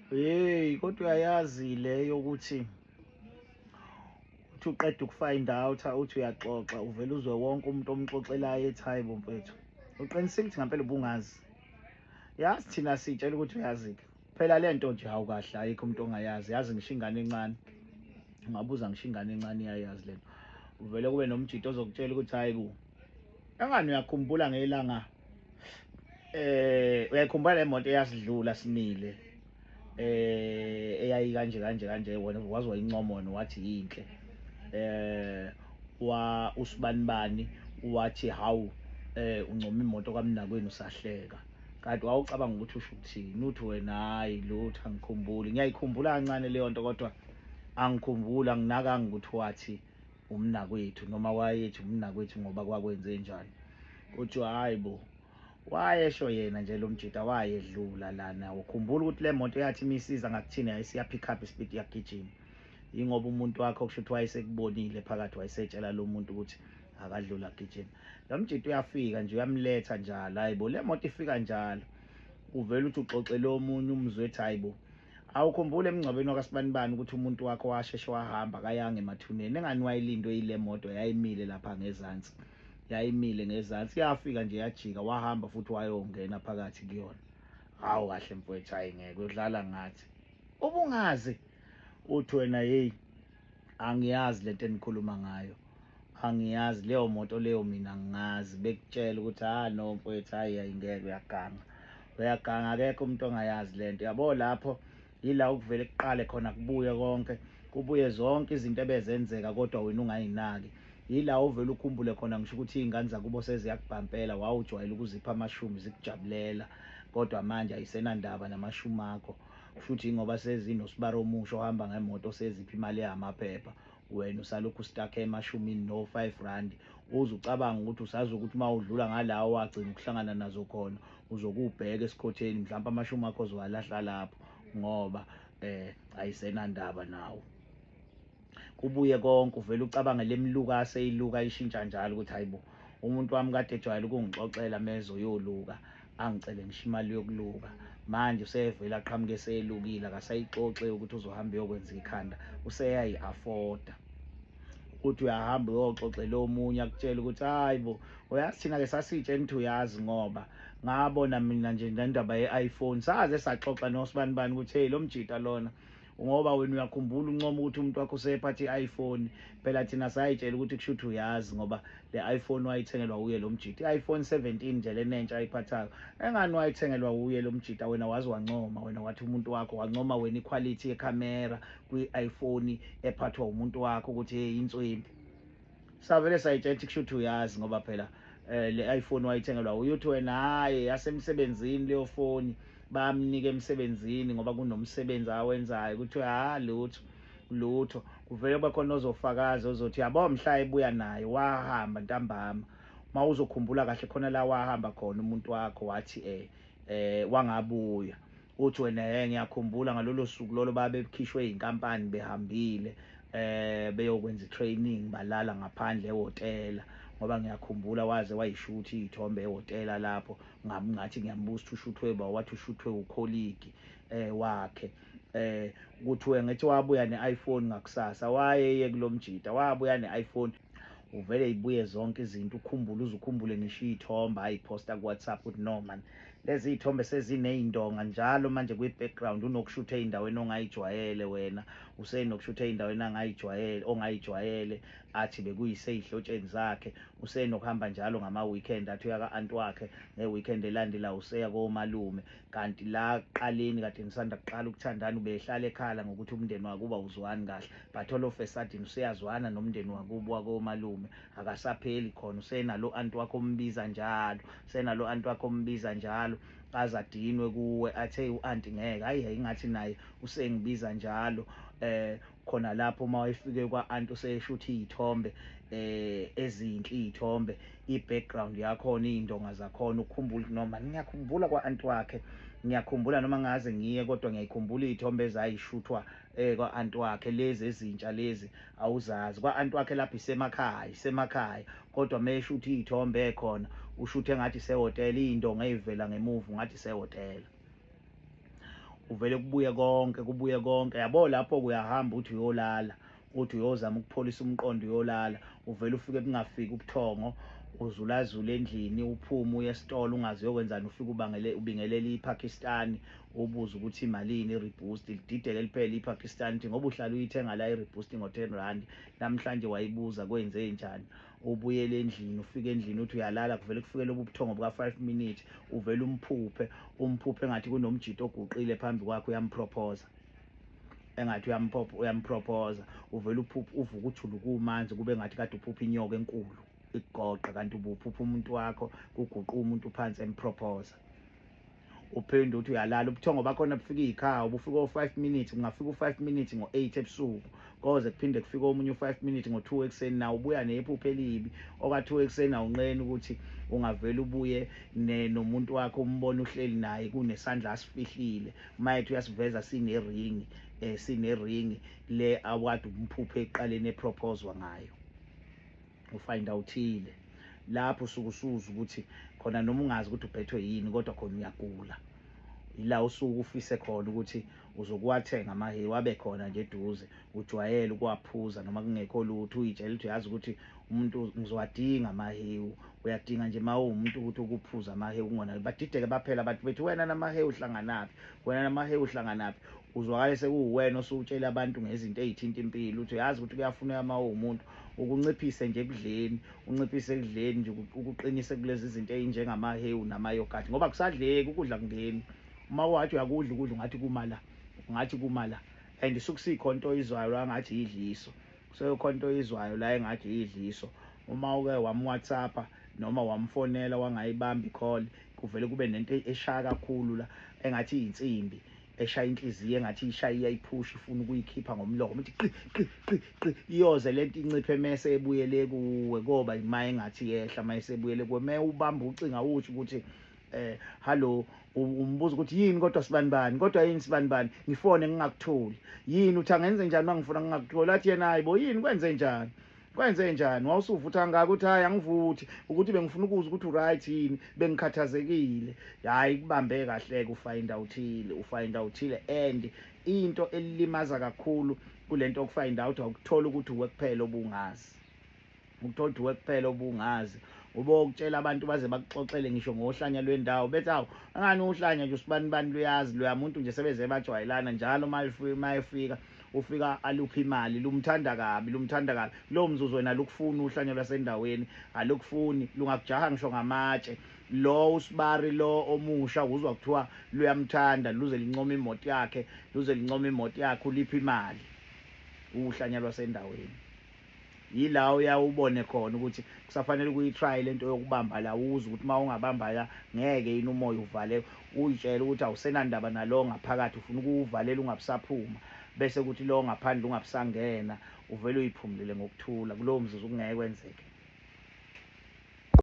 Hey, kodwa uyayazi leyo ukuthi uthi uqeda ukufind out uthi uyaxoxa uvele uzwe wonke umuntu omxoxelayo ethi hayi bo mfethu uqinisile ukuthi ngempela ubungazi. Yazi thina sitshela ukuthi uyazi-ke phela le nto nje hawu kahle ayikho umuntu ongayazi. Yazi ngisho ingane encane, ungabuza ngisho ingane encane iyayazi lento. Uvele kube nomjito ozokutshela ukuthi hayi ku engani uyakhumbula ngelanga uyayikhumbula le moto eyasidlula simile eyayi kanje kanje kanje wena wazi wayincomona wathi yinhle usibanibani wathi hawu uncoma imoto kaMnakwenu usahleka, kanti wawucabanga ukuthi usho ukuthini. Uthi wena hayi lutho angikhumbuli. Ngiyayikhumbula kancane leyo nto kodwa angikhumbuli, anginakanga ukuthi wathi umnakwethu noma wayethi umnakwethu ngoba kwakwenze njani. Kuthiwa hayi bo wayesho yena nje lo mjida wayedlula lana. Ukhumbula ukuthi le moto yathi imisiza ngakuthini yayisiya pick up speed yagijima, yingoba umuntu wakhe okusho ukuthi wayesekubonile phakathi wayesetshela lo muntu ukuthi akadlula agijima. Lo mjida uyafika nje uyamletha njalo, hayi bo le moto ifika njalo uvela uthi uxoxele omunye umzwe ethi hayi bo awukhumbule emngcwabeni wakasibanibani ukuthi umuntu wakho washeshe wahamba kayanga emathuneni, engani wayilindwe yile moto yayimile lapha ngezansi, yayimile ngezansi, yafika nje yajika wahamba futhi wayongena phakathi kuyona. Hawu kahle mfowethu, hayi ngeke udlala ngathi ubungazi. Uthi wena hey angiyazi lento enikhuluma ngayo, angiyazi leyo moto leyo, mina ngingazi bekutshela ukuthi no mfowethu hayi ayingeke uyaganga, uyaganga, akekho umuntu ongayazi lento. Yabo lapho yila ukuvele kuqale khona kubuye konke, kubuye zonke izinto ebezenzeka kodwa wena ungayinaki. Yila uvele ukhumbule khona ngisho ukuthi iy'ngane zakubo seziyakubhampela, wawujwayele ukuzipha amashumi zikujabulela kodwa manje ayisenandaba namashumi akho. Kushuthi ingoba sezinosibaro omusha ohamba ngemoto seziphi imali yamaphepha, wena usalokhu ustakhe emashumini no-5 rand. Uze ucabanga ukuthi usazi ukuthi uma udlula ngalawo wagcina ukuhlangana nazo khona uzokubheka esikhotheni, mhlawumbe amashumi akho ozowalahla lapho ngoba ayisenandaba nawo. Kubuye konke uvele ucabange le miluka aseyiluka ishintsha njalo ukuthi hayi bo umuntu wami kade ejwayele ukungixoxela mezoyoluka angicele ngisho imali yokuluka, manje usevele aqhamuke eseyelukile akasayixoxe ukuthi uzohamba uyokwenza ikhanda, useyayi-afforda. Uthi uyahamba uyoxoxela omunye akutshela ukuthi hayi bo uyazi thina-ke sasitshela ukuthi uyazi ngoba ngabona mina nje nendaba ye-iPhone saze saxoxa nosibanibani ukuthi hey lo mjida lona ngoba wena uyakhumbula uncoma ukuthi umuntu wakho usephathe i-iPhone. Phela thina sayitshela ukuthi kusho ukuthi uyazi ngoba le iPhone wayithengelwa uye lo mjida, i-iPhone 17 nje lena entsha ayiphathayo, engani wayithengelwa uye lo mjida. Wena wazi wancoma, wena wathi umuntu wakho wancoma wena iquality yekhamera kwi-iPhone ephathwa umuntu wakho ukuthi hey inswembi. Savele sayitshela ukuthi kusho ukuthi uyazi ngoba phela le iPhone wayithengelwa uye. Uthi wena hayi yasemsebenzini leyo foni, bamnika emsebenzini ngoba kunomsebenzi awenzayo. Kuthiwa lutho kuvele bakhona ozofakaza ozothi yabo mhla ebuya naye wahamba ntambama. Uma uzokhumbula kahle khona la wahamba khona umuntu wakho wathi wangabuya. Uthi wena ngiyakhumbula ngalolo suku lolo babekhishwe iy'nkampani behambile beyokwenza i-training balala ngaphandle ehhotela, ngoba ngiyakhumbula waze wayishutha iy'thombe ehhotela lapho. Ngathi ngiyambuza ukuthi ushuthwe wathi ushuthwe ukholigi wakhe. Kuthiwe ngithi wabuya ne-iPhone ngakusasa, wayeye kulo mjida wabuya ne-iPhone. Uvele yibuye zonke izinto ukhumbule, uze ukhumbule ngisho iy'thombe ayiphosta ku-WhatsApp ukuthi no man lezi iy'thombe seziney'ndonga njalo manje kwi-background unokushutha ey'ndaweni ongayijwayele, wena usenokushutha ey'ndaweni ongayijwayele. Athi bekuyisey'hlotsheni zakhe, usenokuhamba njalo ngama-weekend athi uya ka-anti wakhe, nge-weekend elandela useya komalume. Kanti la kuqaleni kade nisanda kuqala ukuthandana ubehlala ekhala ngokuthi umndeni wakubo awuzwani kahle, but all of a sudden useyazwana nomndeni wakubo wakomalume. Akasapheli khona, usenalo anti wakho ombiza njalo, usenalo anti wakho ombiza njalo aze adinwe kuwe athi hey u-anti ngeke, hhayi ngathi naye usengibiza njalo. Khona lapho uma wayefike kwa-anti useshutha iy'thombe ezinhle, iy'thombe i-background yakhona, iy'ndonga zakhona. Ukhumbule ukuthi noma ngiyakhumbula kwa-anti wakhe, ngiyakhumbula noma ngaze ngiye kodwa ngiyayikhumbula iy'thombe ezayishuthwa kwa-anti wakhe lezi ezintsha lezi awuzazi. Kwa-anti wakhe lapho isemakhaya kodwa meshutha iy'thombe khona ushuthe engathi isehhotela, iy'ndonga ey'vela ngemuva ngathi isehhotela. uvele kubuye konke yabo. Lapho kuyahamba uthi uyolala, uthi uyozama ukupholisa umqondo uyolala, uvele ufike kungafiki ubuthongo, uzulazule endlini, uphume uye esitolo ungazi uyokwenzani, ufike ubingelele iPakistan, ubuze ukuthi imalini i-Reboost, lidideke liphela iPakistan ukuthi ngoba uhlala uyithenga la i-Reboost ngo-R10, namhlanje wayibuza kwenze njani. Ubuyele endlini, ufike endlini uthi uyalala, kuvele kufike lobu buthongo buka-5 minutes, uvele umphuphe engathi kunomjito oguqile phambi kwakhe uyampropose, engathi uyampropose, uvele uvuke ujuluke umanzi, kube ngathi kade uphupha inyoka enkulu ikugoqa, kanti ubuphupha umuntu wakho kuguquka umuntu phansi empropose. Uphinde uthi uyalala, ubuthongo bakhona bufika iy'khawu, bufika o-5 minutes, kungafika u-5 minutes ngo-8 ebusuku, koze kuphinde kufike omunye u-5 minutes ngo-2 ekuseni, nawo ubuya nephupho elibi. Oka-2 ekuseni awunqeni ukuthi ungavele ubuye nomuntu wakho umbone uhleli naye kunesandla asifihlile, mayethi uyasiveza sineringi le awade umphuphe ekuqaleni epropozwa ngayo. Ufind out-ile lapho usuke usuza ukuthi khona noma ungazi ukuthi uphethwe yini, kodwa khona uyagula. Ila usuke ufise khona ukuthi uzokuwathenga amahewu, abe khona nje eduze, ujwayele ukuwaphuza noma kungekho lutho, uyitshela ukuthi uyazi ukuthi umuntu ngizowadinga amahewu. Uyadinga nje uma uwumuntu ukuthi ukuphuza amahewu kungona badideke baphela abantu bethi wena namahewu uhlanganaphi, wena namahewu uhlanganaphi. Uzwakale sekuwuwena osuwutshela abantu ngezinto ey'thinta impilo, ukuthi uyazi ukuthi kuyafuneka uma uwumuntu ukunciphise nje ekudleni, unciphise ekudleni nje, ukuqinise kulezi zinto ey'njengamahewu namayogathi, ngoba kusadleki ukudla kungeni. Uma wathi uyakudla ukudla ungathi kumala and sukusikhonto izwayo la ngathi idliso, kuseyokhonto izwayo la engathi idliso. Uma uke wamWhatsApp noma wamfonela wangayibambi call, kuvele kube nento eshaya kakhulu la engathi insimbi eshaya inhliziyo, engathi ishaya iyayiphusha ifuna ukuyikhipha ngomlomo, ithi qi qi qi qi, iyoze lento inciphe mase ebuyele kuwe, koba ima engathi yehla mase ebuyele kuwe. Uma ubamba ucinga uthi ukuthi hallo, umbuza ukuthi yini kodwa sibanibani, kodwa yini sibanibani, ngifone ngingakutholi, yini uthi angenze njani mangifuna ngingakutholi, athi yena hayibo yini kwenze njani, wawusuvutha ngaka ukuthi hayi angivuthi, ukuthi bengifuna ukuza ukuthi uright yini, bengikhathazekile. Hayi kubambe kahle-ke, ufind out-ile and into elilimaza kakhulu kulento yokufind out awukuthola ukuthi uwe kuphela obungazi, ukuthola ukuthi uwe kuphela obungazi. Ubokutshela abantu baze bakuxoxele ngisho ngohlanya lwendawo bethi hawu angani uhlanya nje usibanibani luyazi, loya muntu nje sebeze bajwayelana njalo mayefika ufika aluphi imali, lumthanda kabi. Lowo mzuzu wena lukufuni uhlanya lwasendaweni, alukufuni, lungakujaha ngisho ngamatshe. Lo usibari lo omusha uzwa kuthiwa luyamthanda, luze lincoma imoto yakhe, uliphi imali, uhlanya lwasendaweni. Yila uyawubone khona ukuthi kusafanele ukuyitry lento yokubamba la, uze ukuthi uma ungabamba la ngeke yini umoya uvale, uyitshele ukuthi awusenandaba nalo ngaphakathi, ufuna ukuwuvalela ungabusaphuma, bese kuthi lo ngaphandle ungabusangena, uvele uyiphumulele ngokuthula. Kulowo mzuzu kungeke kwenzeke.